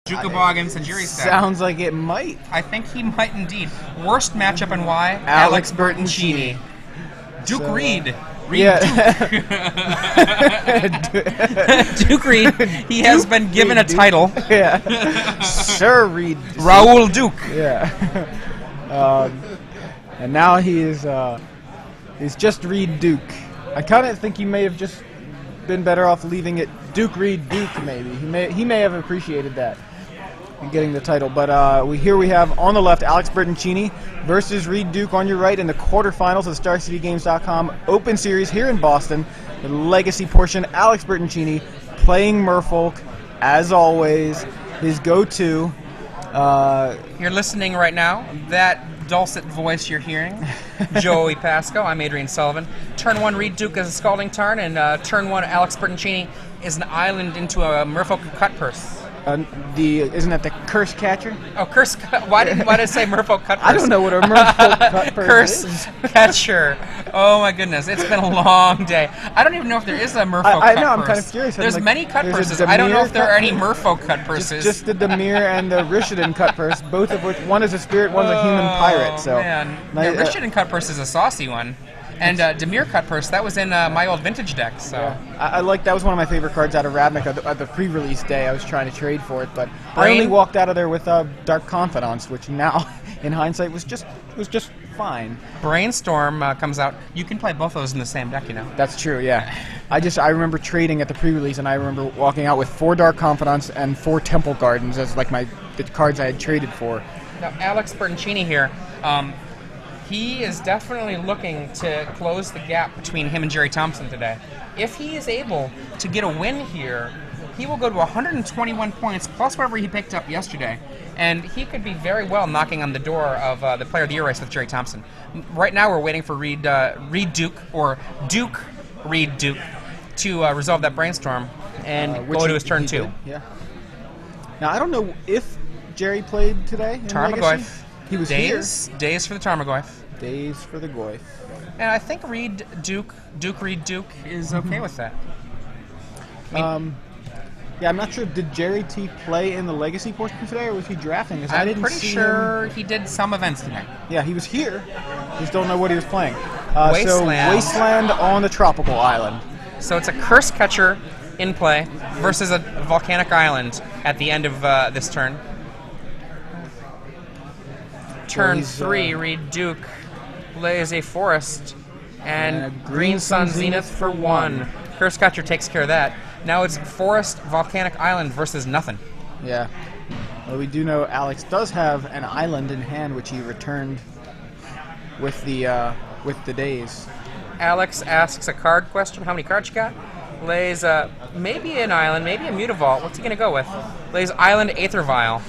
Jukabog against Jerry stack. Sounds like it might. I think he might indeed. Worst matchup and why? Alex Bertoncini. Duke Reid. Duke Reid. He has been given a title. Yeah. Sir Reid. Raoul Duke. Yeah. And now he's just Reid Duke. I kind of think he may have just been better off leaving it Duke Reid Duke. Maybe he may have appreciated that and getting the title. But here we have on the left Alex Bertoncini versus Reid Duke on your right in the quarterfinals of StarCityGames.com Open Series here in Boston. The legacy portion, Alex Bertoncini playing Merfolk as always. His go-to. You're listening right now. That dulcet voice you're hearing, Joey Pasco. I'm Adrian Sullivan. Turn 1, Reid Duke is a Scalding Tarn, and turn 1, Alex Bertoncini is an island into a Merfolk cut purse. Isn't that the curse catcher? Oh, curse! Why did it say Merfolk cut purse? I don't know what a Merfolk cut purse is. Curse catcher. Oh my goodness, it's been a long day. I don't even know if there is a Merfolk cut purse. I know. I'm kind of curious. There's many cut purses. I don't know if there are any Merfolk cut purses. Just the Demir and the Rishadan cut purse, both of which one is a spirit, one's a human pirate. So man, the Rishadan cut purse is a saucy one. And Demir cut purse, that was in my old vintage deck. So yeah. I like that was one of my favorite cards out of Ravnik at the pre-release day. I was trying to trade for it, but I only walked out of there with Dark Confidence, which now, in hindsight, was just fine. Brainstorm comes out. You can play both those in the same deck, you know. That's true. Yeah. I remember trading at the pre-release, and I remember walking out with 4 Dark Confidence and 4 Temple Gardens as like the cards I had traded for. Now, Alex Bertoncini here. He is definitely looking to close the gap between him and Jerry Thompson today. If he is able to get a win here, he will go to 121 points plus whatever he picked up yesterday. And he could be very well knocking on the door of the Player of the Year race with Jerry Thompson. Right now we're waiting for Reid Duke, or Duke Reid Duke, to resolve that brainstorm and go to his turn 2. Yeah. Now I don't know if Jerry played today in Tarmogoyf. He was days for the Tarmogoyf. Days for the Goyf. And I think Reid Duke is okay with that. Yeah, I'm not sure. Did Jerry T play in the Legacy portion today, or was he drafting? I'm pretty sure he did some events today. Yeah, he was here. Just don't know what he was playing. Wasteland. So Wasteland on the tropical island. So it's a curse catcher in play versus a volcanic island at the end of this turn. Turn 3, Reid Duke lays a forest and Green Sun Zenith for 1. Curse Catcher takes care of that. Now it's Forest Volcanic Island versus nothing. Yeah. Well, we do know Alex does have an island in hand, which he returned with the days. Alex asks a card question. How many cards you got? Lays maybe an island, maybe a Mutavault. What's he going to go with? Lays Island Aether Vial.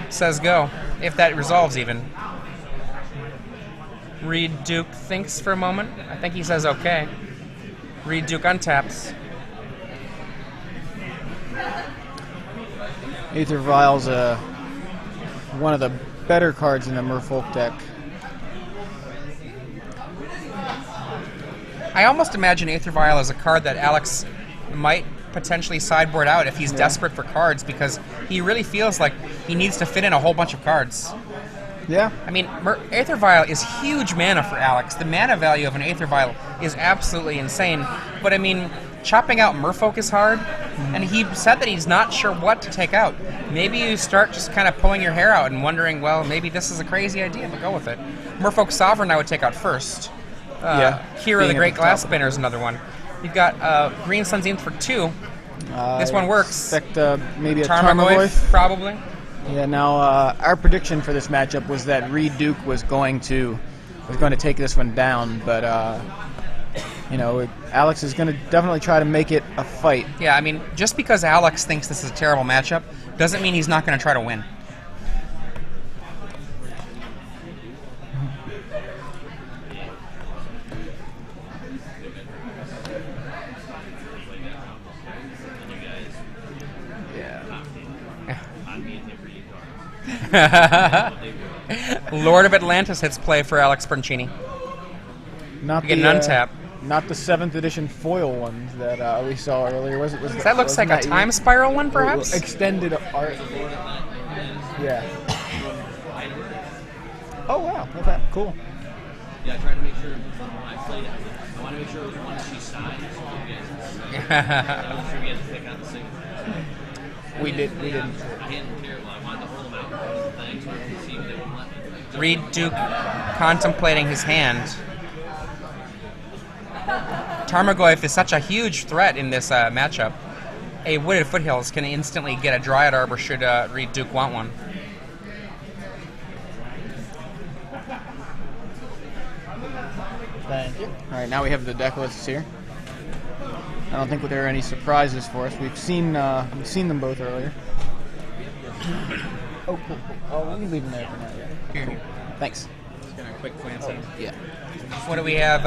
Says go, if that resolves even. Reid Duke thinks for a moment. I think he says okay. Reid Duke untaps. Aether Vial's one of the better cards in the Merfolk deck. I almost imagine Aether Vial as a card that Alex might potentially sideboard out if he's desperate for cards, because he really feels like he needs to fit in a whole bunch of cards. Yeah. I mean, Aether Vial is huge mana for Alex. The mana value of an Aether Vial is absolutely insane. But I mean, chopping out Merfolk is hard, and he said that he's not sure what to take out. Maybe you start just kind of pulling your hair out and wondering, well, maybe this is a crazy idea, but go with it. Merfolk Sovereign I would take out first. Hero the Great Glass Spinner is another one. You've got Green Sun Zenith for 2. This one works. Expect maybe a Tarmogoyf, probably. Yeah. Now our prediction for this matchup was that Reid Duke was going to take this one down, but Alex is going to definitely try to make it a fight. Yeah, I mean, just because Alex thinks this is a terrible matchup doesn't mean he's not going to try to win. Lord of Atlantis hits play for Alex Bertoncini. Not you get an untap. not the 7th edition foil ones that we saw earlier. That looks like a time spiral one, perhaps? Extended art. Yeah. Oh, wow. Okay, cool. Yeah, I tried to make sure when I played it, I want to make sure it was one that she signed. So I'm sure we had to pick out the signature. We didn't. I didn't care. Well, I wanted to hold them out for the thing so I could see if they would let me. Reid Duke contemplating his hand. Tarmogoyf is such a huge threat in this matchup. A Wooded Foothills can instantly get a Dryad Arbor should Reid Duke want one. Thank you. All right, now we have the deck lists here. I don't think there are any surprises for us. We've seen them both earlier. Oh, cool. Oh, let me leave them there for now. Yeah. Here. Thanks. Just gonna quick glance at him. Yeah. What do we have?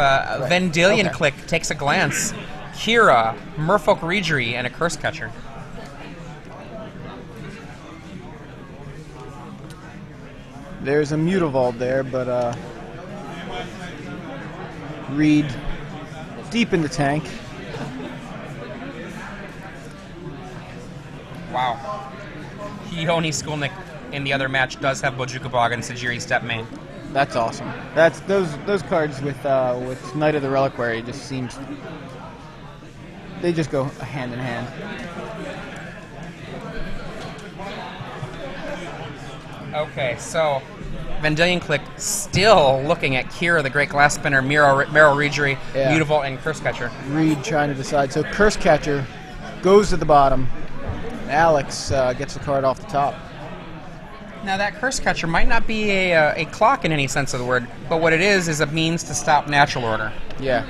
Vendilion Okay. Click takes a glance. Kira, Merfolk Regery, and a Curse Catcher. There's a Mutavault there, but Reid deep in the tank. Wow. Yoni Skulnik in the other match does have Bojuka Bog and Sajiri Step main. That's awesome. That's those cards with Knight of the Reliquary just seems they just go hand in hand. Okay, so Vendilion Click still looking at Kira, the Great Glass Spinner, Merrill Regery, Yeah. Mutavault, and Curse Catcher. Reid trying to decide. So Curse Catcher goes to the bottom. Alex gets the card off the top. Now that Curse Catcher might not be a clock in any sense of the word, but what it is a means to stop natural order. Yeah.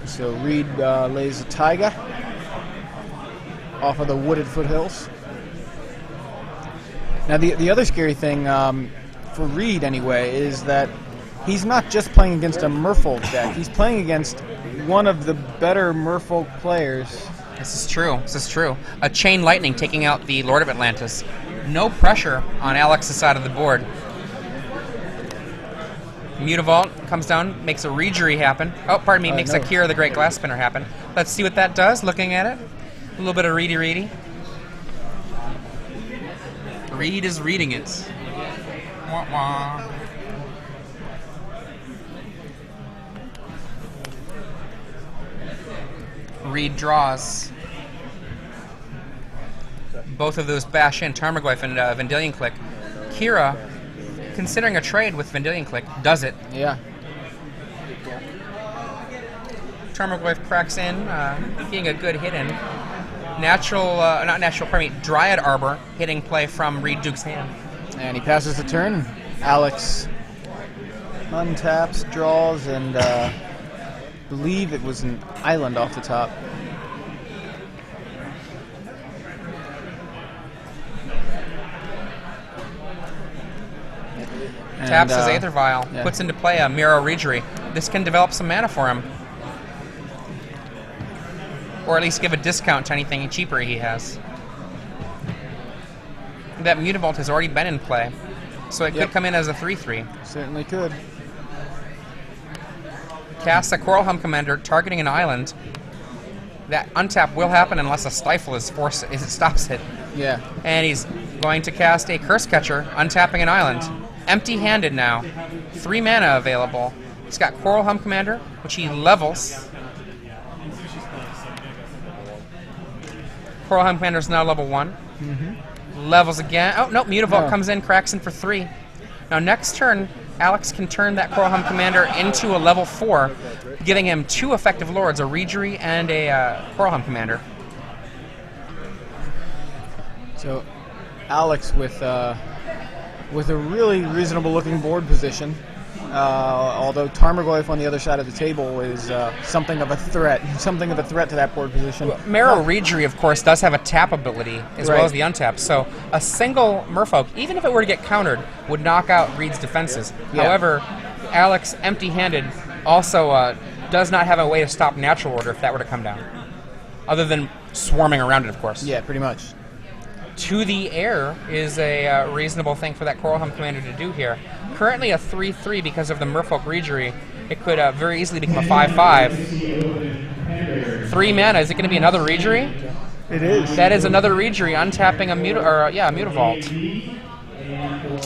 So Reid lays a Taiga off of the Wooded Foothills. Now the other scary thing for Reid anyway is that he's not just playing against a Merfolk deck. He's playing against one of the better Merfolk players. This is true. This is true. A Chain Lightning taking out the Lord of Atlantis. No pressure on Alex's side of the board. Mutavault comes down, makes a Regery happen. Oh, pardon me, makes no. a Kira, the Great Glass Spinner happen. Let's see what that does, looking at it. A little bit of reedy. Reid is reading it. Wah, wah. Reid draws. Both of those bash in Tarmogoyf and Vendilion Click. Kira, considering a trade with Vendilion Click, does it. Yeah. Tarmogoyf cracks in, getting a good hit in. Dryad Arbor hitting play from Reid Duke's hand. And he passes the turn. Alex untaps, draws, and believe it was an island off the top. Taps his Aether Vial, yeah. puts into play a Miro Regery. This can develop some mana for him. Or at least give a discount to anything cheaper he has. That Mutavault has already been in play, so it could come in as a 3/3. Certainly could. Casts a Coral Helm Commander targeting an island. That untap will happen unless a Stifle is forced, it stops it. Yeah. And he's going to cast a Curse Catcher, untapping an island. Empty-handed now. 3 mana available. He's got Coral Helm Commander, which he levels. Coral Helm Commander is now level 1. Levels again. Oh, no, Mutavault comes in, cracks in for 3. Now, next turn, Alex can turn that Coral Helm Commander into a level 4, giving him 2 effective lords, a Regery and a Coral Helm Commander. So, Alex with a really reasonable looking board position. Although Tarmogoyf on the other side of the table is something of a threat to that board position. Mero Regery, of course, does have a tap ability as well as the untap. So a single Merfolk, even if it were to get countered, would knock out Reid's defenses. Yeah. However, Alex, empty-handed, also does not have a way to stop natural order if that were to come down. Other than swarming around it, of course. Yeah, pretty much. to the air is a reasonable thing for that Coral Helm Commander to do here. Currently a 3/3 because of the Merfolk Reejerey. It could very easily become a 5/5. 3 mana. Is it going to be another Reejerey? It is. That is another Reejerey untapping a Mutavault.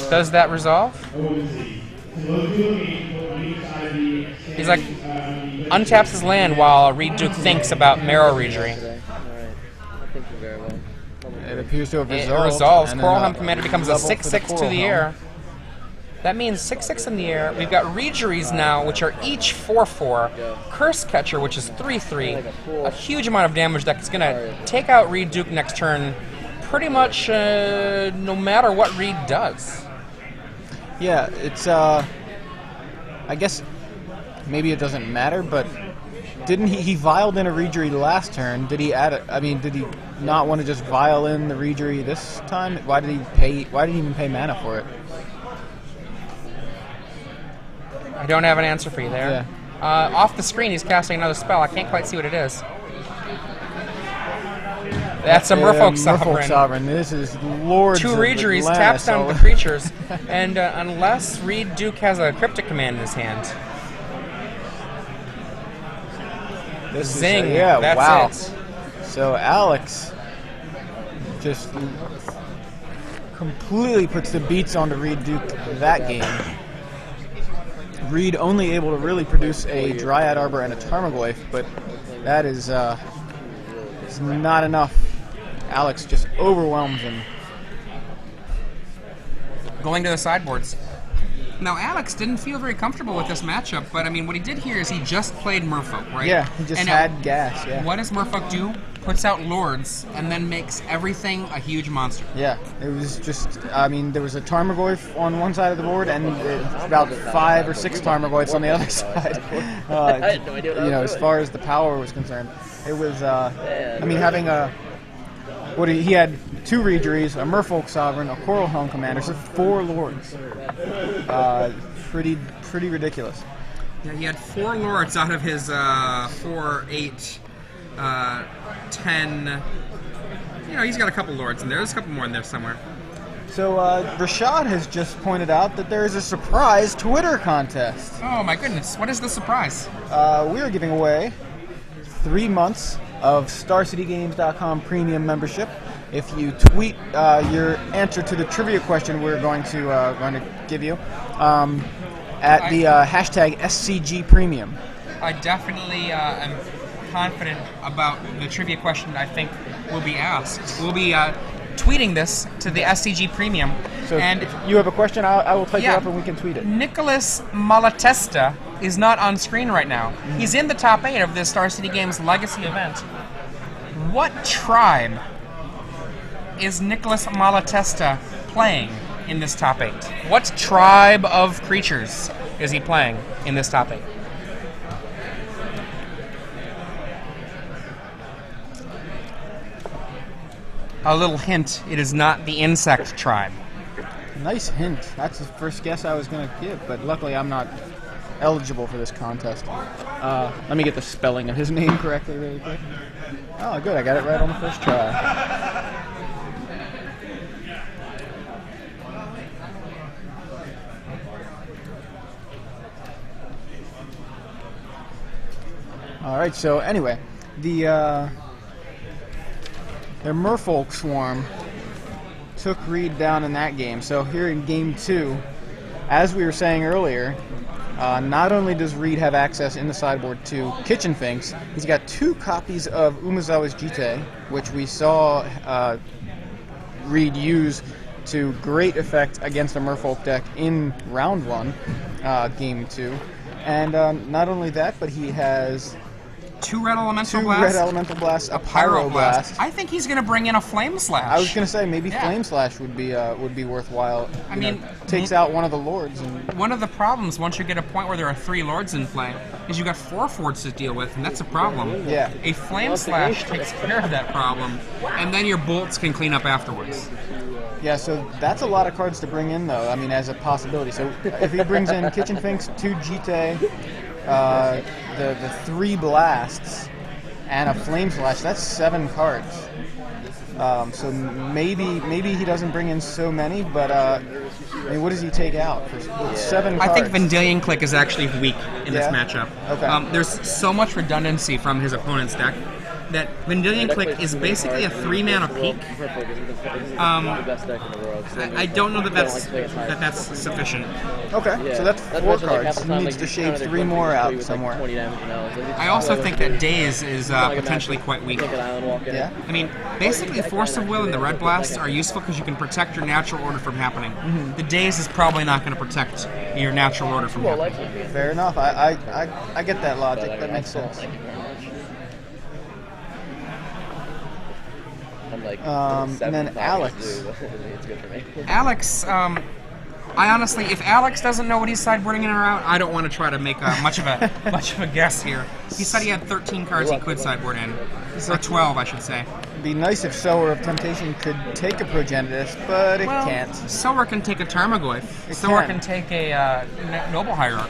Does that resolve? He's like untaps his land while Reid Duke thinks about Marrow Reejerey. It appears to have It resolved. resolves. and Coral then Helm Commander becomes a level for the 6/6 to Coral the Helm. air. That means 6/6 in the air. We've got Reejereys now, which are each 4/4. Curse Catcher, which is 3/3. A huge amount of damage that's going to take out Reid Duke next turn pretty much no matter what Reid does. Yeah, it's, I guess maybe it doesn't matter, but didn't he viled in a Reejerey last turn? Did he add it? I mean, did he not want to just vial in the Reejerey this time? Why did he even pay mana for it? I don't have an answer for you there. Yeah. Off the screen, he's casting another spell. I can't quite see what it is. That's a Merfolk Sovereign. Merfolk Sovereign. This is Lords 2 of Reejereys Atlantis. taps down the creatures. And unless Reid Duke has a Cryptic Command in his hand. This is, Zing. yeah, That's wow. it. So Alex just completely puts the beats onto Reid Duke that game. Reid only able to really produce a Dryad Arbor and a Tarmogoyf, but that is it's not enough. Alex just overwhelms him. Going to the sideboards. Now, Alex didn't feel very comfortable with this matchup, but I mean, what he did here is he just played Merfolk, right? Yeah, he just And had gas, yeah. What does Merfolk do? Puts out Lords and then makes everything a huge monster. Yeah, it was just, I mean, there was a Tarmogoyf on one side of the board and about 5 or 6 Tarmogoyfs on the other side. I had no idea what I was as doing. far as the power was concerned. It was, I mean, having he had 2 Reejereys, a Merfolk Sovereign, a Coral Helm Commander, so 4 Lords. Pretty ridiculous. Yeah, he had 4 Lords out of his 4, 8, 10. You know, he's got a couple Lords in there. There's a couple more in there somewhere. So Rashad has just pointed out that there is a surprise Twitter contest. Oh my goodness, what is the surprise? We are giving away 3 months of StarCityGames.com premium membership. If you tweet your answer to the trivia question we're going to give you at the hashtag SCG Premium. I definitely am confident about the trivia question I think will be asked. We'll be tweeting this to the SCG Premium. So and if you have a question, I will type it yeah, up and we can tweet it. Nicholas Malatesta is not on screen right now. He's in the top 8 of this Star City Games Legacy event. What tribe is Nicholas Malatesta playing in this top 8? What tribe of creatures is he playing in this top 8? A little hint, it is not the insect tribe. Nice hint. That's the first guess I was going to give, but luckily I'm not eligible for this contest. Let me get the spelling of his name correctly really quick. Oh, good. I got it right on the first try. All right. So anyway, their Merfolk Swarm took Reid down in that game. So here in game 2, as we were saying earlier, not only does Reid have access in the sideboard to Kitchen Finks, he's got 2 copies of Umezawa's Jite, which we saw Reid use to great effect against a Merfolk deck in round 1, game 2. And not only that, but he has 2 red elemental 2 blasts, red elemental blasts, a pyro pyroblast. I think he's going to bring in a flame slash. I was going to say maybe Yeah. Flame Slash would be worthwhile. I You know, mean, takes out one of the lords. And one of the problems once you get a point where there are 3 lords in play is you got 4 forts to deal with, and that's a problem. Yeah. A flame slash takes care of that problem, and then your bolts can clean up afterwards. yeah, so that's a lot of cards to bring in, though. I mean, as a possibility. So if he brings in Kitchen Finks, 2 Jite, the 3 blasts, and a Flame Slash, that's 7 cards. So maybe he doesn't bring in so many, but I mean, what does he take out for with 7 cards? I think Vendilion Click is actually weak in this Yeah? matchup. Okay. There's so much redundancy from his opponent's deck that Vendilion Click is basically a 3-mana peak. I don't know that that's sufficient. Okay, so that's 4 cards. He needs to shave 3 more out somewhere. I also think that Daze is potentially quite weak. Yeah? I mean, basically Force of Will and the Red Blast are useful because you can protect your natural order from happening. The Daze is probably not going to protect your natural order from happening. Fair enough. I get that logic. That makes sense. And then Alex. Alex, I honestly, if Alex doesn't know what he's sideboarding in or out, I don't want to try to make much of a guess here. He said he had 13 cards he could sideboard in, or 12, I should say. It'd be nice if Sower of Temptation could take a Progenitus, but it can't. Sower can take a Tarmogoyf. Sower can take a Noble Hierarch.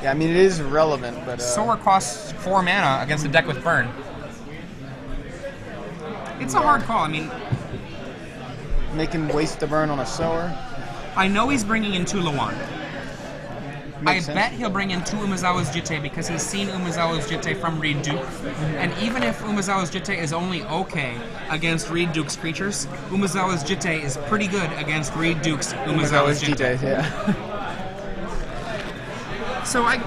Yeah, I mean, it is relevant, but... Sower costs 4 mana against a deck with Burn. It's a hard call. I mean... Make him waste the burn on a Sower? I know he's bringing in 2 Lawan. Makes sense. Bet he'll bring in 2 Umezawa's Jitte because he's seen Umezawa's Jitte from Reid Duke. And even if Umezawa's Jitte is only okay against Reid Duke's creatures, Umezawa's Jitte is pretty good against Reid Duke's Umezawa's Jitte. Yeah. So I'm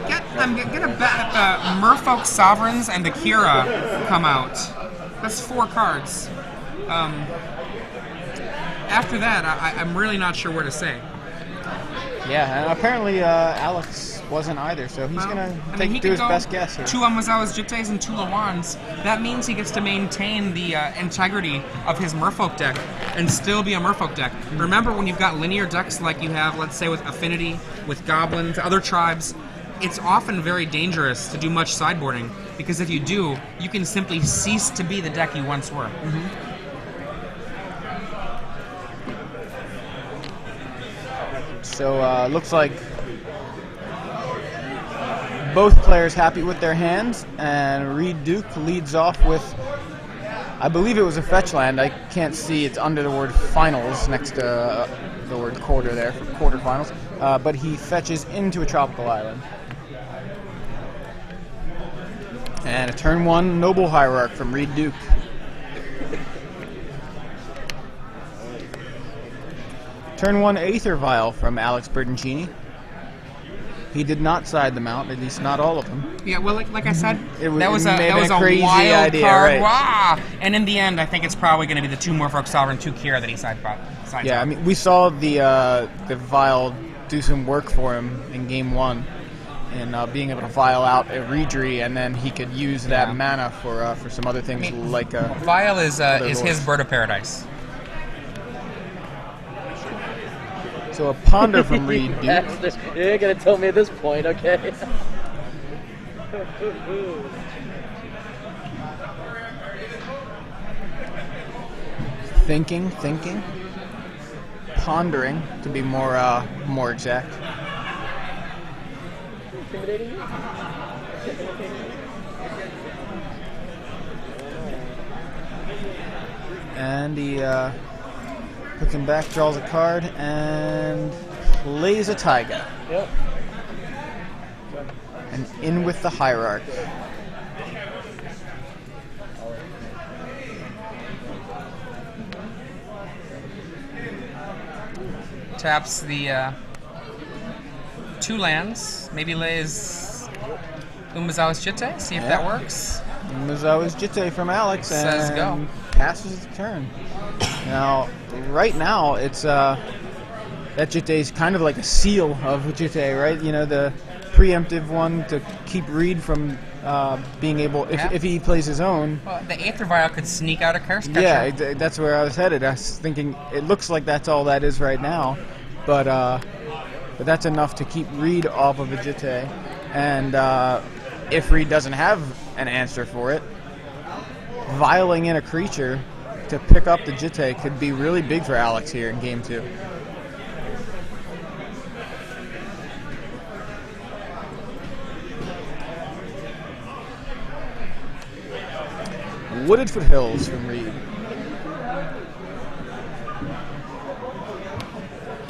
gonna bet that the Merfolk Sovereigns and the Kira come out. That's 4 cards. After that, I'm really not sure where to say. Yeah, and apparently Alex wasn't either, so he's going to do his best guess here. 2 Umezawa's Jittes and 2 Lawans. That means he gets to maintain the integrity of his Merfolk deck and still be a Merfolk deck. Remember, when you've got linear decks like you have, let's say, with Affinity, with Goblins, other tribes, it's often very dangerous to do much sideboarding, because if you do, you can simply cease to be the deck you once were. So looks like both players happy with their hands, and Reid Duke leads off with, I believe it was a fetch land. I can't see, it's under the word finals next to the word quarter there for quarterfinals, but he fetches into a tropical island. And a turn 1 Noble Hierarch from Reid Duke. Turn 1 Aether Vial from Alex Bertoncini. He did not side them out, at least not all of them. Yeah, well, like I said, that was a a crazy wild idea, card. right. Wow! And in the end, I think it's probably going to be the 2 Merfolk Sovereign, 2 Kira that he sides Yeah, out. I mean, we saw the Vial do some work for him in Game 1. And being able to vial out a Reidry, and then he could use that mana for some other things, like Vial is his Bird of Paradise. So a Ponder from Reid Duke. You ain't gonna tell me at this point, okay? Thinking, pondering, to be more exact. Intimidating you? And he puts him back, draws a card, and plays a Taiga. Yep. And in with the Hierarch. Taps the 2 lands, maybe lays Umezawa's Jitte, see if that works. Umezawa's Jitte from Alex, Says and go. passes the turn. Now, right now, it's that Jitte is kind of like a seal of Jitte, right? You know, the preemptive one to keep Reid from being able, if he plays his own. Well, the Aether Vial could sneak out a Curse Catcher. Yeah, that's where I was headed. I was thinking, it looks like that's all that is right now, but that's enough to keep Reid off of a Jitte. And if Reid doesn't have an answer for it, vialing in a creature to pick up the Jitte could be really big for Alex here in Game 2. Wooded Foothills from Reid.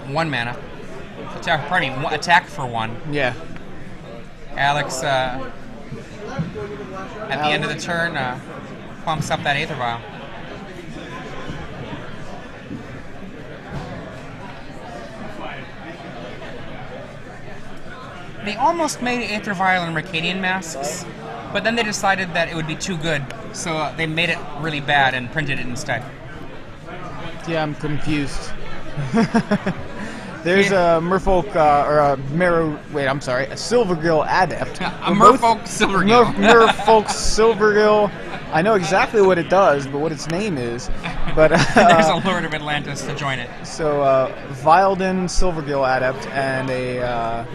1 mana. Attack, pardon me, attack for 1. Yeah. Alex, at the end of the turn, pumps up that Aether Vial. They almost made Aether Vial and Mercadian Masks, but then they decided that it would be too good, so they made it really bad and printed it instead. Yeah, I'm confused. There's a Merfolk, or a a Silvergill Adept. A Merfolk Silvergill. Merfolk Silvergill. I know exactly what it does, but what its name is. But there's a Lord of Atlantis to join it. So, Vilden Silvergill Adept and a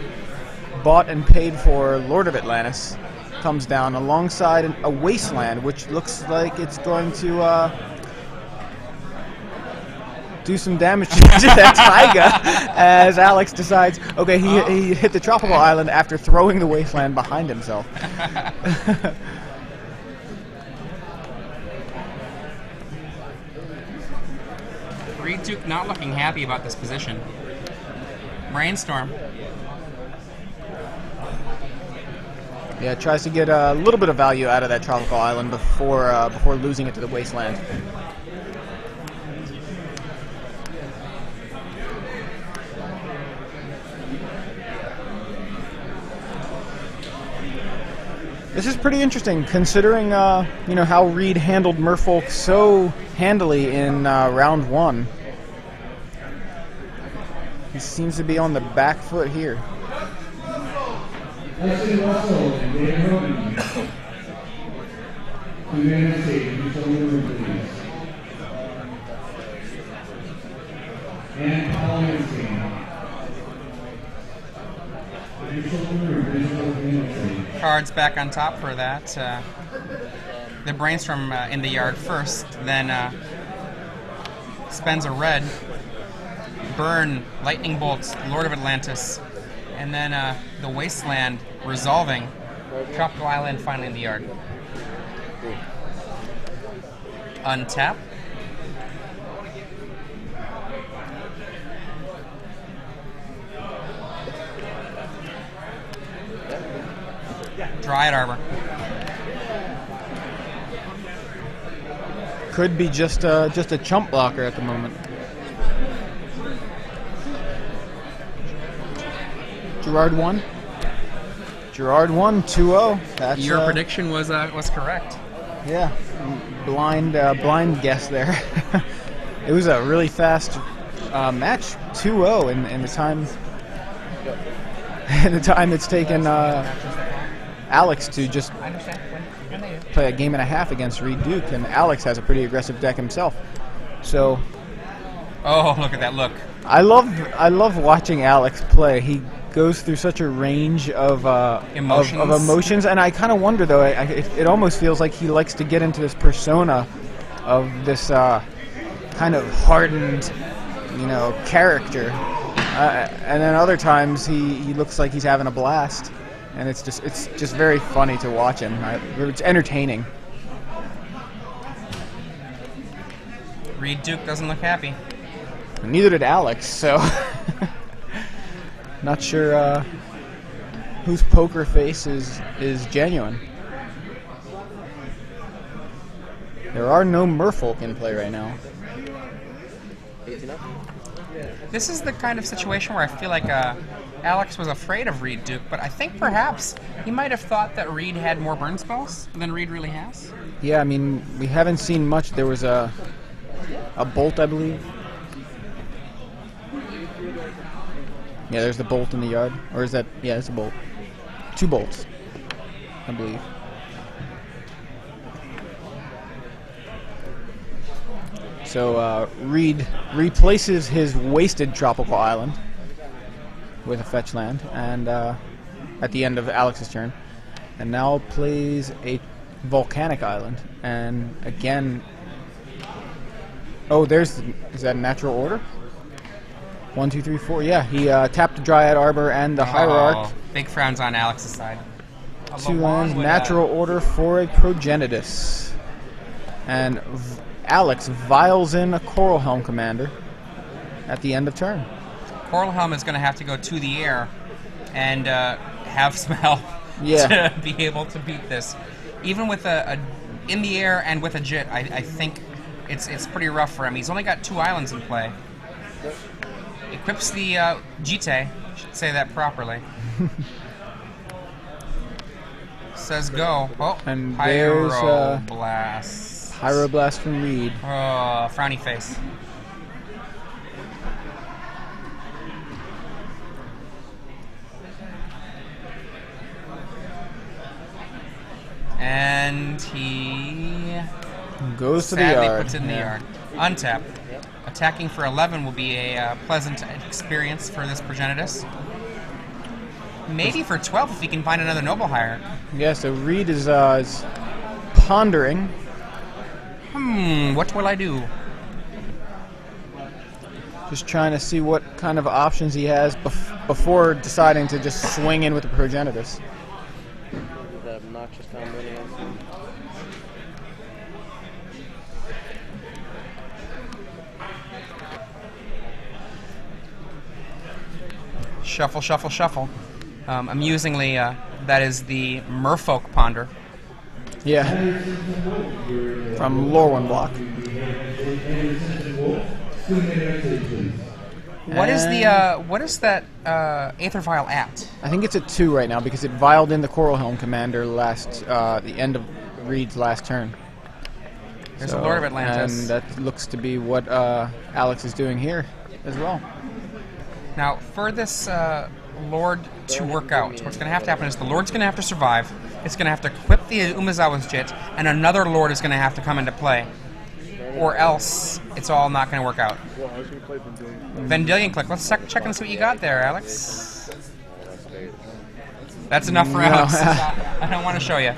bought and paid for Lord of Atlantis comes down alongside a Wasteland, which looks like it's going to do some damage to that Taiga as Alex decides, okay, he hit the tropical island after throwing the Wasteland behind himself. Reid Duke not looking happy about this position. Brainstorm. Yeah, tries to get a little bit of value out of that tropical island before losing it to the Wasteland. This is pretty interesting, considering how Reid handled Merfolk so handily in round 1. He seems to be on the back foot here. Cards back on top for that. The Brainstorm in the yard first, then spends a red, burn, Lightning Bolt, Lord of Atlantis, and then the Wasteland resolving, Tropical Island finally in the yard. Untap. Dryad Arbor. Could be just a chump blocker at the moment. Gerard won. Gerard won 2-0. That's your prediction was correct. Yeah, blind guess there. It was a really fast match, 2-0 in the time. In the time it's taken Alex to just play a game and a half against Reid Duke, and Alex has a pretty aggressive deck himself. So, oh, look at that look! I love watching Alex play. He goes through such a range of emotions, and I kind of wonder though. It almost feels like he likes to get into this persona of this kind of hardened, character, and then other times he looks like he's having a blast, and it's just very funny to watch him. It's entertaining. Reid Duke doesn't look happy. Neither did Alex, so not sure whose poker face is genuine. There are no Merfolk in play right now. This is the kind of situation where I feel like Alex was afraid of Reid Duke, but I think perhaps he might have thought that Reid had more burn spells than Reid really has. Yeah, I mean, we haven't seen much. There was a bolt, I believe. Yeah, there's the bolt in the yard. Or is that... Yeah, it's a bolt. 2 bolts, I believe. So, Reid replaces his wasted tropical island with a fetch land, and at the end of Alex's turn, and now plays a volcanic island, and again... Oh, is that a natural order? 1, 2, 3, 4. Yeah, he tapped the Dryad Arbor and the Hierarch. Big frowns on Alex's side. 2 lands, natural order for a Progenitus. And Alex vials in a Coral Helm commander at the end of turn. Coral Helm is going to have to go to the air and have some help Yeah. to be able to beat this. Even with a in the air and with a Jit, I think it's pretty rough for him. He's only got 2 islands in play. Equips the Jite, should say that properly. Says go. Oh, And there's Pyroblast. Pyroblast from Reid. Oh, frowny face. And he Goes to the sadly yard. puts it in the yard. Untap. Attacking for 11 will be a pleasant experience for this Progenitus. Maybe for 12 if he can find another Noble Hire. Yeah, so Reid is pondering. What will I do? Just trying to see what kind of options he has before deciding to just swing in with the Progenitus. The obnoxious combination. Shuffle, shuffle, shuffle. Amusingly, that is the Merfolk Ponder. Yeah. From Lorwyn block. What is that Aether Vial at? I think it's at 2 right now because it vialed in the Coral Helm commander the end of Reid's last turn. There's a Lord of Atlantis. And that looks to be what Alex is doing here as well. Now, for this Lord to work out, what's going to have to happen is the Lord's going to have to survive. It's going to have to equip the Umezawa's Jit, and another Lord is going to have to come into play. Or else, it's all not going to work out. Vendilion Click. Let's check and see what you got there, Alex. That's enough for Alex. I don't want to show you.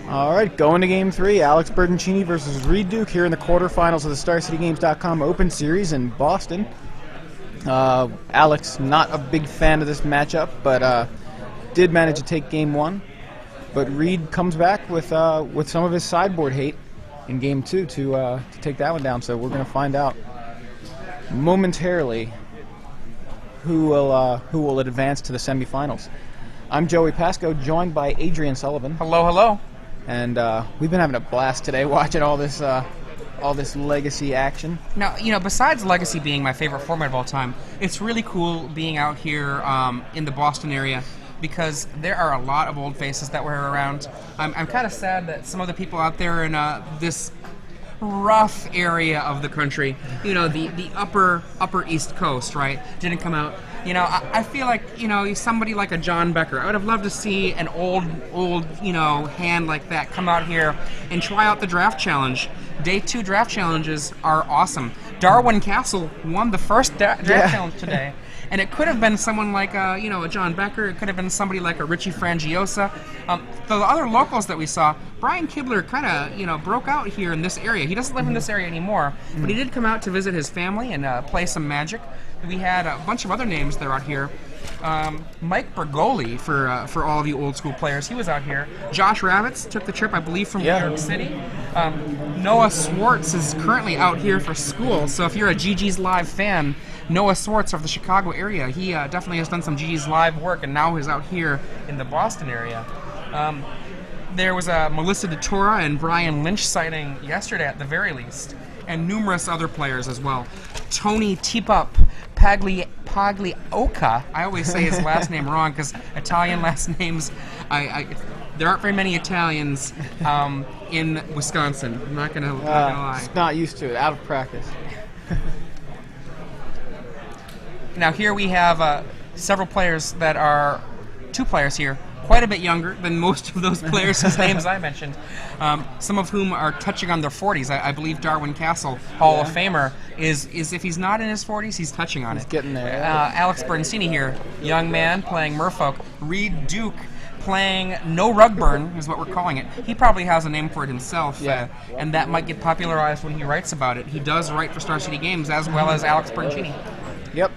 All right, going to Game 3. Alex Bertoncini versus Reid Duke here in the quarterfinals of the StarCityGames.com Open Series in Boston. Alex, not a big fan of this matchup, but did manage to take Game 1. But Reid comes back with some of his sideboard hate in Game 2 to take that one down. So we're going to find out momentarily who will advance to the semifinals. I'm Joey Pasco, joined by Adrian Sullivan. Hello, hello. And we've been having a blast today watching all this Legacy action. Now, besides Legacy being my favorite format of all time, it's really cool being out here in the Boston area because there are a lot of old faces that were around. I'm kind of sad that some of the people out there in this rough area of the country, the upper East Coast, right, didn't come out. I feel like, somebody like a John Becker, I would have loved to see an old, hand like that come out here and try out the draft challenge. Day 2 draft challenges are awesome. Darwin Castle won the first draft challenge today. And it could have been someone like, a John Becker. It could have been somebody like a Richie Frangiosa. The other locals that we saw, Brian Kibler kind of, broke out here in this area. He doesn't live in this area anymore, but he did come out to visit his family and play some Magic. We had a bunch of other names that are out here. Mike Bergoli, for all of you old school players, he was out here. Josh Ravitz took the trip, I believe, from New York City. Noah Swartz is currently out here for school, so if you're a GG's Live fan, Noah Swartz of the Chicago area, he definitely has done some GG's Live work and now is out here in the Boston area. There was a Melissa DeTora and Brian Lynch sighting yesterday at the very least, and numerous other players as well. Tony Teapup Paglioka, I always say his last name wrong because Italian last names, there aren't very many Italians in Wisconsin. I'm not gonna lie. Just not used to it, out of practice. Now here we have several players that are, 2 players here, quite a bit younger than most of those players whose names I mentioned, some of whom are touching on their 40s. I believe Darwin Castle, Hall of Famer, is if he's not in his 40s, he's touching on it. He's getting there. Alex Bertoncini here, young man playing Merfolk. Reid Duke playing No Rugburn is what we're calling it. He probably has a name for it himself, and that might get popularized when he writes about it. He does write for Star City Games as well as Alex Bertoncini. Yep.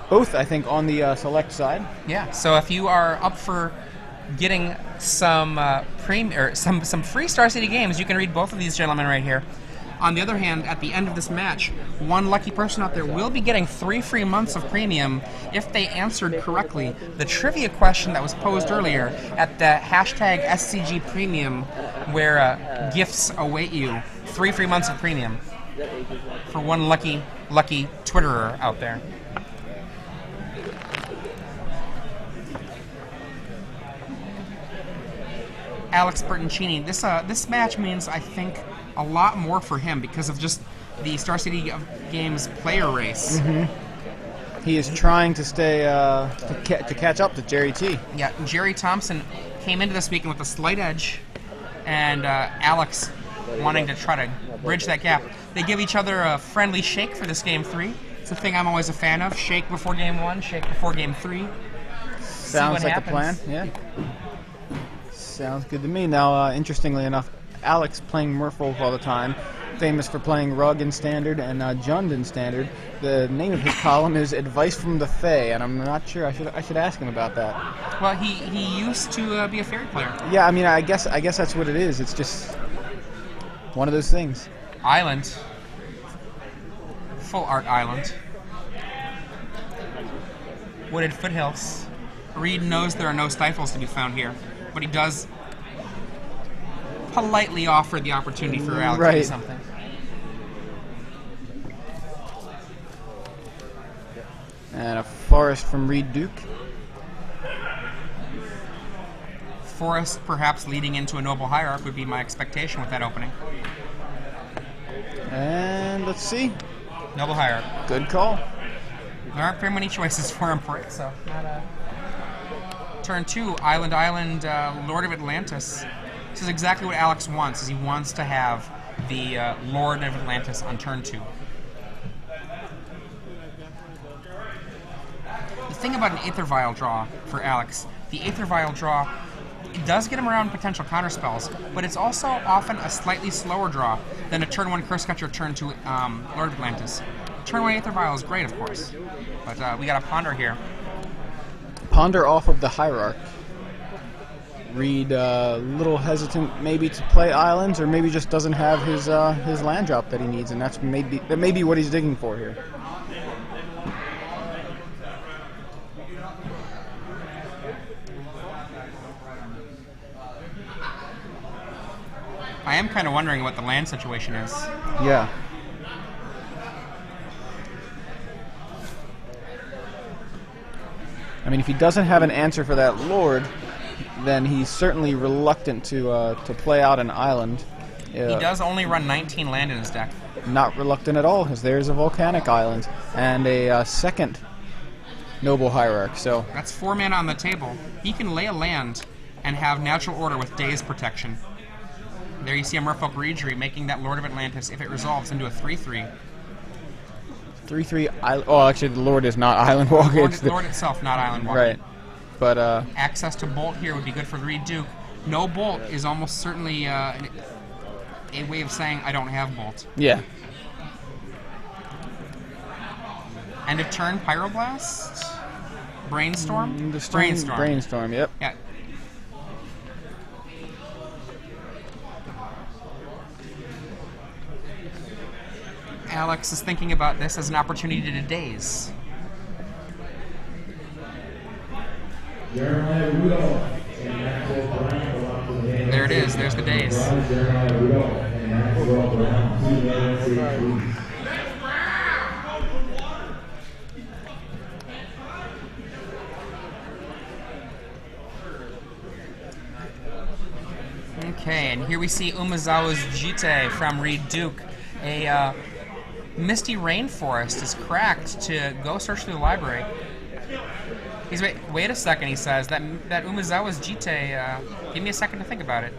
Both, I think, on the select side. Yeah, so if you are up for getting some some free Star City games. You can read both of these gentlemen right here. On the other hand, at the end of this match, one lucky person out there will be getting 3 free months of premium if they answered correctly the trivia question that was posed earlier at the hashtag SCG Premium, where gifts await you. 3 free months of premium for one lucky Twitterer out there. Alex Bertoncini. This match means, I think, a lot more for him because of just the Star City Games player race. Mm-hmm. He is trying to stay to catch up to Jerry T. Yeah, Jerry Thompson came into this weekend with a slight edge, and Alex wanting to try to bridge that gap. They give each other a friendly shake for this game 3. It's a thing I'm always a fan of. Shake before game 1, shake before game 3. Sounds like happens. the plan. Yeah. Sounds good to me. Now, interestingly enough, Alex playing Merfolk all the time, famous for playing Rug in Standard and Jund in Standard. The name of his column is Advice from the Fae, and I'm not sure. I should ask him about that. Well, he used to be a fairy player. Yeah, I mean, I guess that's what it is. It's just one of those things. Island. Full art island. Wooded foothills. Reid knows there are no stifles to be found here, but he does politely offer the opportunity for Alex to do something. And a forest from Reid Duke. Forest perhaps leading into a Noble Hierarch would be my expectation with that opening. And let's see. Noble Hierarch. Good call. There aren't very many choices for him, so not a... Turn 2, Island, Lord of Atlantis. This is exactly what Alex wants, is he wants to have the Lord of Atlantis on turn 2. The thing about an Aether Vial draw for Alex, the Aether Vial draw, it does get him around potential counterspells, but it's also often a slightly slower draw than a turn 1 Curse Catcher, turn 2 Lord of Atlantis. Turn 1 Aether Vial is great, of course, but we got a Ponder here. Ponder off of the Hierarch. Reid a little hesitant maybe to play islands, or maybe just doesn't have his land drop that he needs, and that may be what he's digging for here. I am kind of wondering what the land situation is. Yeah. I mean, if he doesn't have an answer for that Lord, then he's certainly reluctant to play out an island. He does only run 19 land in his deck. Not reluctant at all, because there's a volcanic island and a second Noble Hierarch. So that's 4 mana on the table. He can lay a land and have natural order with Daze protection. There you see a Merfolk Regery making that Lord of Atlantis, if it resolves, into a 3/3. 3/3 island. Oh, actually, the Lord is not Island Walker. Lord itself, not Island Walker. Right. But access to Bolt here would be good for Reid Duke. No Bolt is almost certainly a way of saying I don't have Bolt. Yeah. End of turn, Pyroblast? Brainstorm? Brainstorm. Brainstorm, yep. Yeah. Alex is thinking about this as an opportunity to daze. There it is. There's the daze. Okay, and here we see Umezawa's Jite from Reid Duke. A Misty Rainforest is cracked to go search through the library. He's wait a second, he says. That Umezawa's Jite, give me a second to think about it.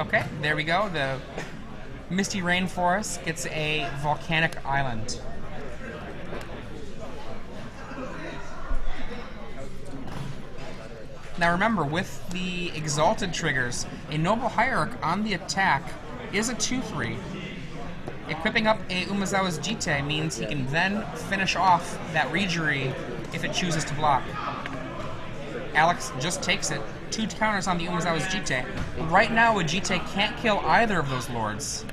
Okay, there we go. The Misty Rainforest gets a volcanic island. Now remember, with the Exalted triggers, a Noble Hierarch on the attack is a 2/3. Equipping up a Umezawa's Jite means he can then finish off that Regery if it chooses to block. Alex just takes it 2 counters on the Umezawa's Jite. Right now, a Jite can't kill either of those lords.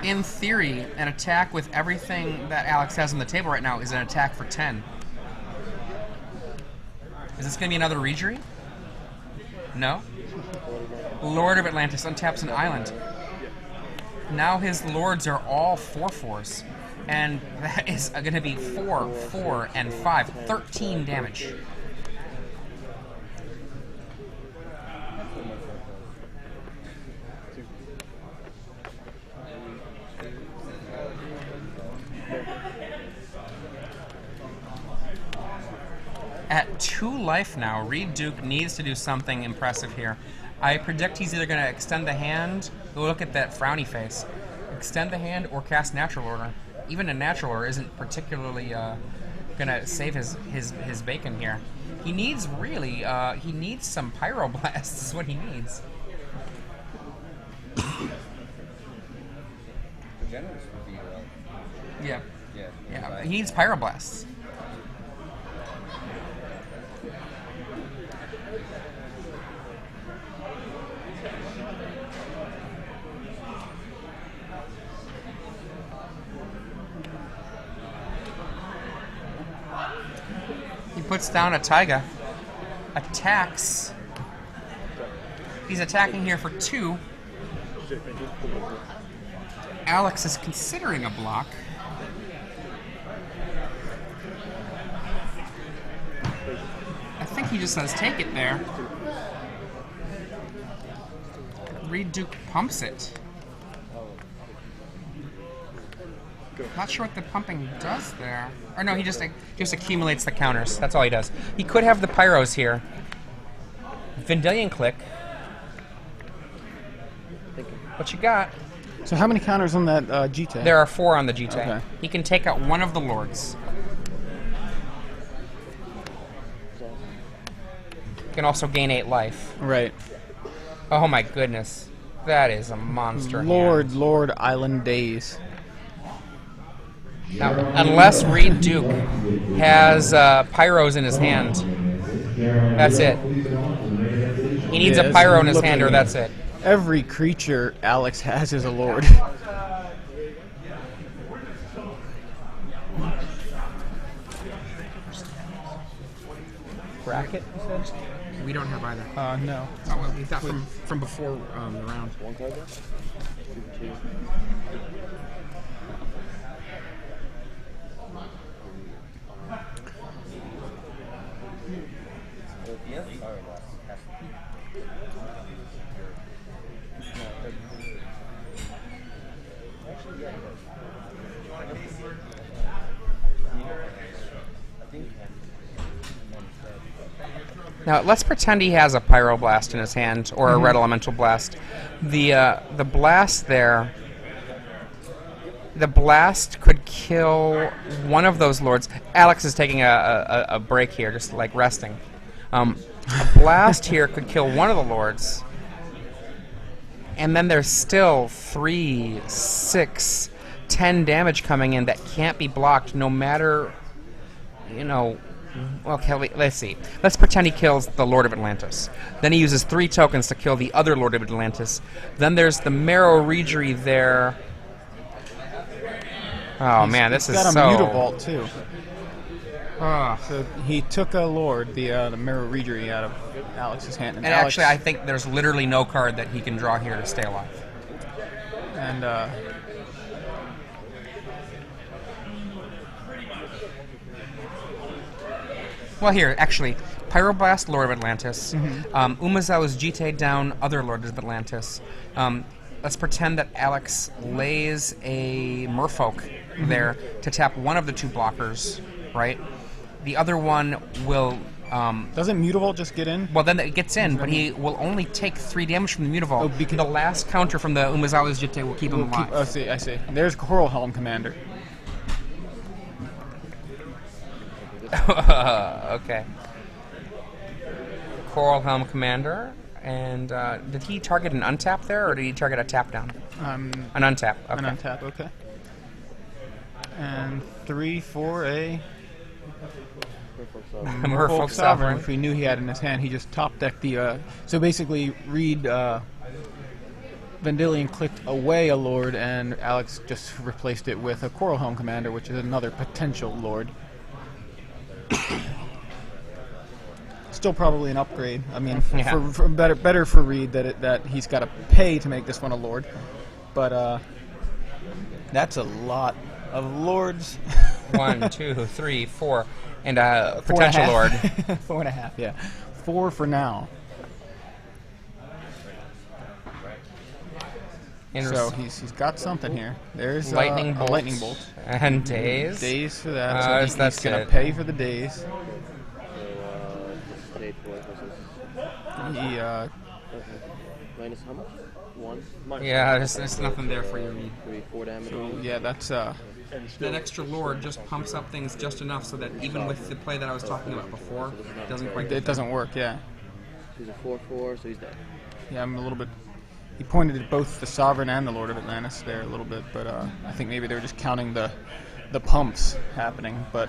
In theory, an attack with everything that Alex has on the table right now is an attack for 10. Is this going to be another Reidry? No? Lord of Atlantis untaps an island. Now his lords are all 4/4s. And that is going to be 4, 4, and 5. 13 damage. At 2 life now, Reid Duke needs to do something impressive here. I predict he's either going to extend the hand, look at that frowny face, extend the hand, or cast Natural Order. Even a Natural Order isn't particularly going to save his bacon here. He needs really, he needs some Pyroblasts is what he needs. Yeah. Yeah, he needs Pyroblasts. He puts down a Taiga, attacks. He's attacking here for 2. Alex is considering a block. I think he just says take it there. Reid Duke pumps it. Not sure what the pumping does there. Or no, he just accumulates the counters. That's all he does. He could have the Pyros here. Vendilion Click. What you got? So how many counters on that Jite? There are 4 on the Jite. Okay. He can take out one of the lords. Can also gain 8 life. Right. Oh my goodness. That is a monster hand. Lord Island Days. Now, unless Reid Duke has Pyros in his hand, that's it. He needs a Pyro in his hand, or that's it. Every creature Alex has is a lord. Bracket, you said? We don't have either. No. Oh, well, we got from before the round. One card there? 2. Now, let's pretend he has a Pyroblast in his hand, or a Red Elemental Blast. The blast there, the blast could kill one of those lords. Alex is taking a break here, just like resting. A blast here could kill one of the lords, and then there's still 3, 6, 10 damage coming in that can't be blocked, no matter, you know. Okay, let's see. Let's pretend he kills the Lord of Atlantis. Then he uses 3 tokens to kill the other Lord of Atlantis. Then there's the Marrow Reidry there. Oh man, this is so... He's got a Mutavault too. So he took a Lord, the Marrow Reidry, out of Alex's hand. And actually, I think there's literally no card that he can draw here to stay alive. And well, here, actually, Pyroblast, Lord of Atlantis. Umezawa's Jite down, other Lord of Atlantis. Let's pretend that Alex lays a Merfolk there to tap one of the 2 blockers, right? The other one will... doesn't Mutavault just get in? Well, then it gets in, but he will only take 3 damage from the Mutavault. Oh, because the last counter from the Umezawa's Jite will keep him alive. I see. There's Coral Helm Commander. Okay. Coral Helm Commander. And did he target an untap there, or did he target a tap down? An untap. Okay. An untap, okay. And 3 for a Merfolk Sovereign. which we knew he had in his hand. He just top decked the. So basically, Reid Vendilion clicked away a Lord, and Alex just replaced it with a Coral Helm Commander, which is another potential Lord. Still probably an upgrade. I mean, Yeah. for better for Reid that he's got to pay to make this one a Lord, but that's a lot of Lords. 1, 2, 3, 4, and a potential Lord. 4.5, yeah. 4 for now. So he's got something here. There's lightning a bolt. lightning bolt. And days. Days for that. So that's he's gonna it. pay for the days. So, this is 8 for versus. He Minus how much? 1? Minus Yeah, there's nothing there for you, Reid. 3, 4 damage. so yeah, that's That extra Lord just pumps up things just enough so that even with the play that I was talking about before, it doesn't quite it doesn't work. Yeah, He's a 4/4, so he's dead. yeah. I'm a little bit. He pointed at both the Sovereign and the Lord of Atlantis there a little bit, but I think maybe they were just counting the pumps happening. But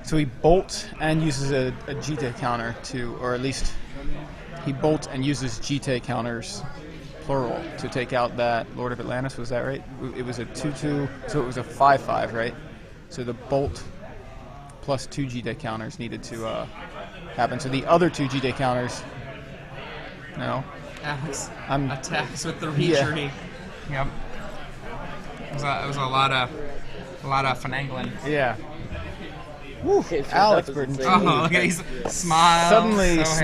so he bolts and uses a GT counter to, or at least he bolts and uses GT counters, plural, to take out that Lord of Atlantis. Was that right? It was a 2/2, so it was a 5/5, right? So the bolt plus 2 GT counters needed to happen. So the other 2 GT counters, no. Alex I'm- attacks with the Reid Yeah. Journey. Yep. It was a lot of finagling. Yeah. Woo, Alex Bertoncini. Oh, look at he's smile. Suddenly so